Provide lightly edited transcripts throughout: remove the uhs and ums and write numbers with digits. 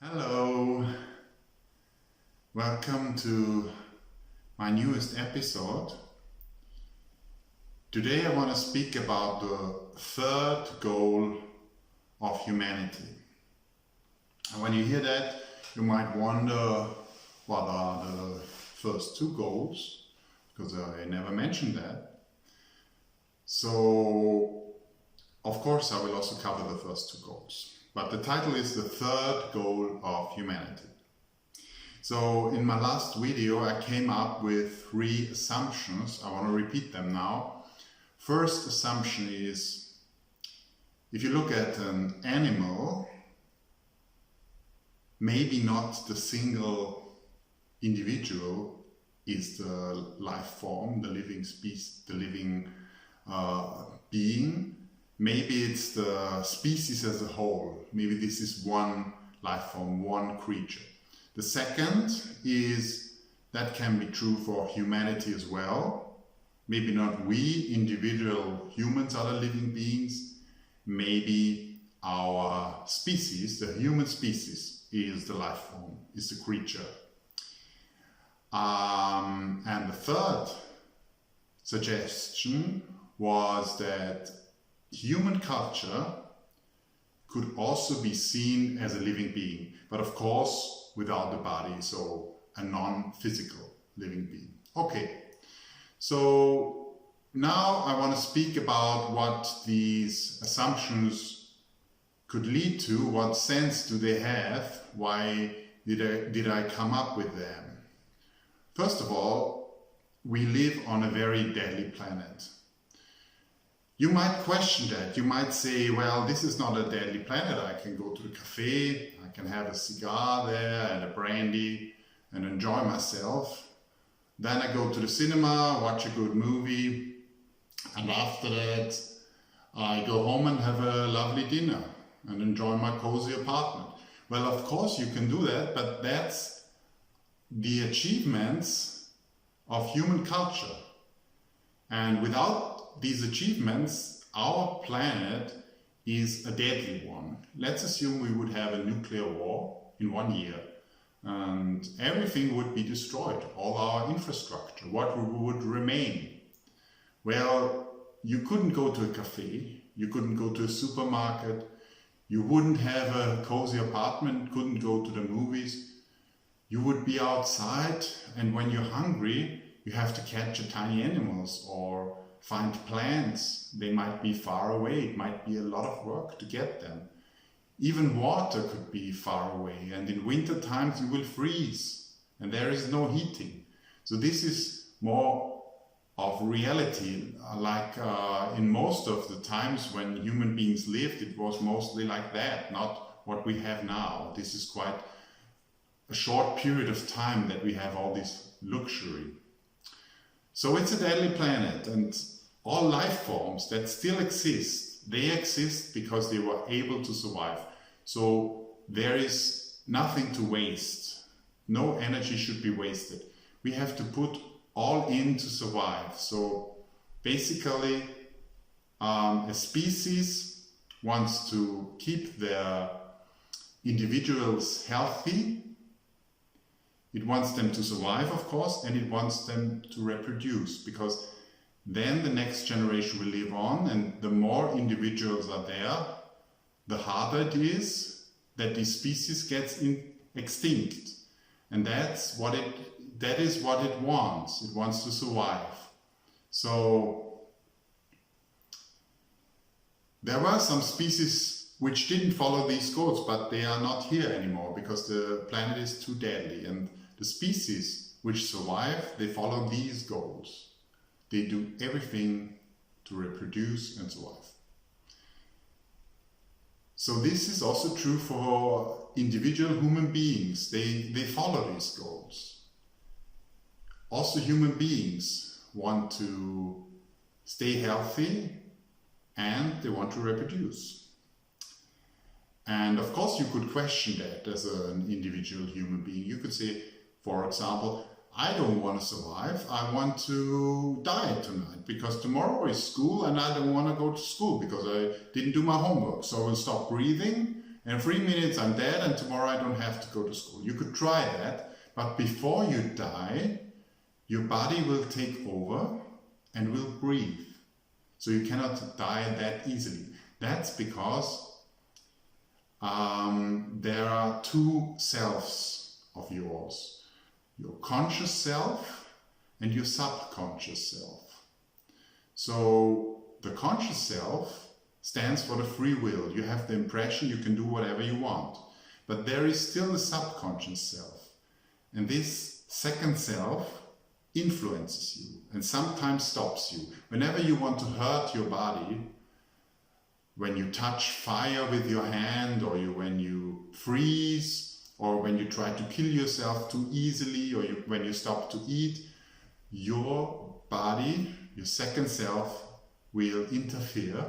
Hello, welcome to my newest episode. Today I want to speak about the third goal of humanity. And when you hear that, you might wonder what are the first two goals, because I never mentioned that. So, of course, I will also cover the first two goals. But the title is the third goal of humanity. So in my last video I came up with 3 assumptions. I want to repeat them now. First assumption is, if you look at an animal, maybe not the single individual is the life form, the living species, the living being. Maybe it's the species as a whole. Maybe this is one life form, one creature. The second is that can be true for humanity as well. Maybe not we, individual humans, are the living beings. Maybe our species, the human species, is the life form, is the creature. And the third suggestion was that human culture could also be seen as a living being, but of course without the body, so a non-physical living being. Okay, so now I want to speak about what these assumptions could lead to. What sense do they have? Why did I come up with them? First of all, we live on a very deadly planet. You might question that. You might say, well, this is not a deadly planet. I can go to the cafe, I can have a cigar there and a brandy and enjoy myself. Then I go to the cinema, watch a good movie, and after that I go home and have a lovely dinner and enjoy my cozy apartment. Well, of course you can do that, but that's the achievements of human culture. And without these achievements, our planet is a deadly one. Let's assume we would have a nuclear war in 1 year and everything would be destroyed, all our infrastructure. What would remain? Well, you couldn't go to a cafe, you couldn't go to a supermarket, you wouldn't have a cozy apartment, couldn't go to the movies. You would be outside, and when you're hungry, you have to catch tiny animals or find plants. They might be far away. It might be a lot of work to get them. Even water could be far away, and in winter times you will freeze and there is no heating. So this is more of reality, like in most of the times when human beings lived, it was mostly like that, not what we have now. This is quite a short period of time that we have all this luxury. So it's a deadly planet, and all life forms that still exist, they exist because they were able to survive. So there is nothing to waste. No energy should be wasted. We have to put all in to survive. So basically, a species wants to keep their individuals healthy. It wants them to survive, of course, and it wants them to reproduce, because then the next generation will live on, and the more individuals are there, the harder it is that the species gets extinct. And that is what it wants. It wants to survive. So there were some species which didn't follow these goals, but they are not here anymore because the planet is too deadly. And the species which survive, they follow these goals. They do everything to reproduce and survive. So this is also true for individual human beings. They follow these goals. Also human beings want to stay healthy and they want to reproduce. And of course you could question that as an individual human being. You could say, for example, I don't want to survive, I want to die tonight because tomorrow is school and I don't want to go to school because I didn't do my homework. So I will stop breathing and 3 minutes I'm dead and tomorrow I don't have to go to school. You could try that, but before you die, your body will take over and will breathe. So you cannot die that easily. That's because there are two selves of yours. Your conscious self and your subconscious self. So the conscious self stands for the free will. You have the impression you can do whatever you want. But there is still the subconscious self. And this second self influences you and sometimes stops you. Whenever you want to hurt your body, when you touch fire with your hand, or when you freeze, or when you try to kill yourself too easily, or when you stop to eat, your body, your second self, will interfere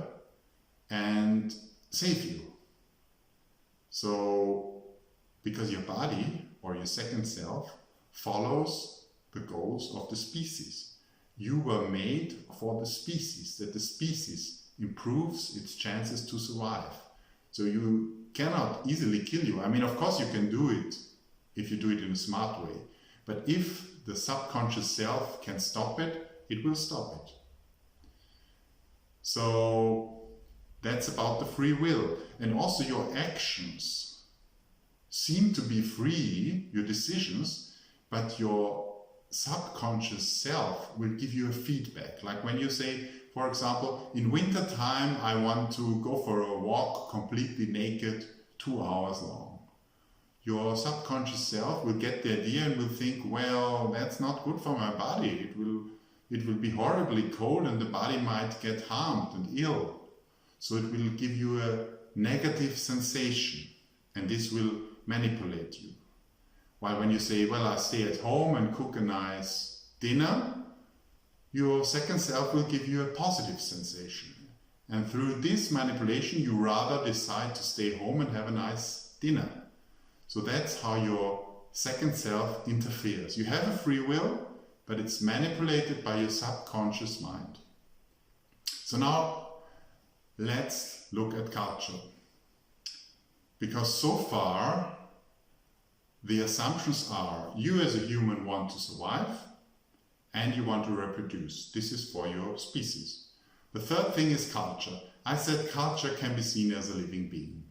and save you. So, because your body, or your second self, follows the goals of the species. You were made for the species, that the species improves its chances to survive. So you cannot easily kill you. I mean, of course you can do it if you do it in a smart way. But if the subconscious self can stop it, it will stop it. So that's about the free will. And also your actions seem to be free, your decisions, but your subconscious self will give you a feedback. Like when you say, for example, in winter time, I want to go for a walk completely naked 2 hours long. Your subconscious self will get the idea and will think, well, that's not good for my body. It will be horribly cold and the body might get harmed and ill. So it will give you a negative sensation, and this will manipulate you. While when you say, well, I stay at home and cook a nice dinner, your second self will give you a positive sensation. And through this manipulation, you rather decide to stay home and have a nice dinner. So that's how your second self interferes. You have a free will, but it's manipulated by your subconscious mind. So now let's look at culture. Because so far, the assumptions are you as a human want to survive and you want to reproduce. This is for your species. The third thing is culture. I said culture can be seen as a living being.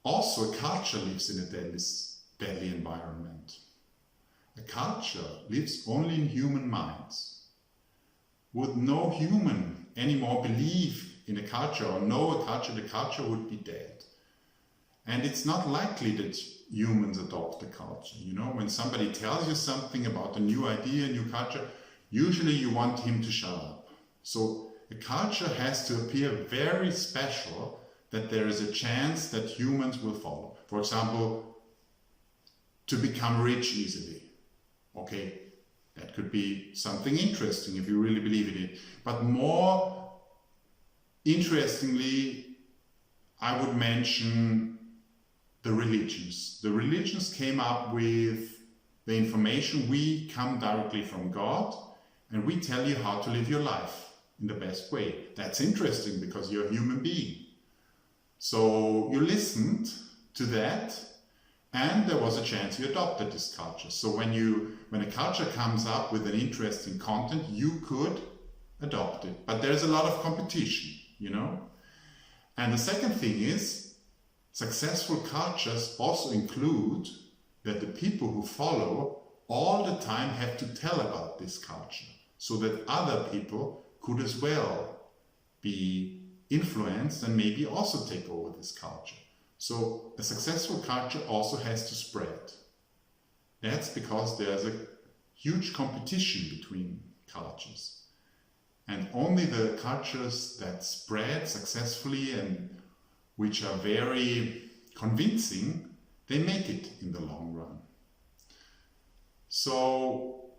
Also, a culture lives in a deadly environment. A culture lives only in human minds. Would no human anymore believe in a culture or know a culture, the culture would be dead. And it's not likely that humans adopt the culture. You know, when somebody tells you something about a new idea, a new culture, usually you want him to shut up. So a culture has to appear very special that there is a chance that humans will follow. For example, to become rich easily. Okay, that could be something interesting if you really believe in it. But more interestingly, I would mention the religions. The religions came up with the information. We come directly from God and we tell you how to live your life in the best way. That's interesting because you're a human being. So you listened to that and there was a chance you adopted this culture. So when a culture comes up with an interesting content, you could adopt it. But there's a lot of competition, you know. And the second thing is, successful cultures also include that the people who follow all the time have to tell about this culture so that other people could as well be influenced and maybe also take over this culture. So a successful culture also has to spread. That's because there's a huge competition between cultures. And only the cultures that spread successfully and which are very convincing, they make it in the long run. So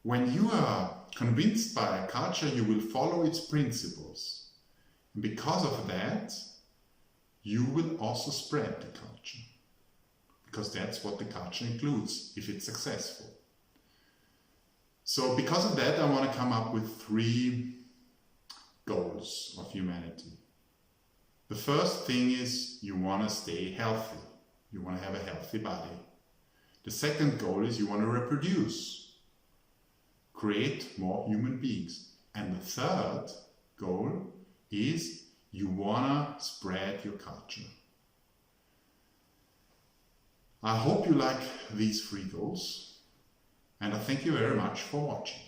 when you are convinced by a culture, you will follow its principles. And because of that, you will also spread the culture. Because that's what the culture includes, if it's successful. So because of that, I want to come up with 3 goals of humanity. The first thing is you want to stay healthy. You want to have a healthy body. The second goal is you want to reproduce, create more human beings. And the third goal is you want to spread your culture. I hope you like these 3 goals, and I thank you very much for watching.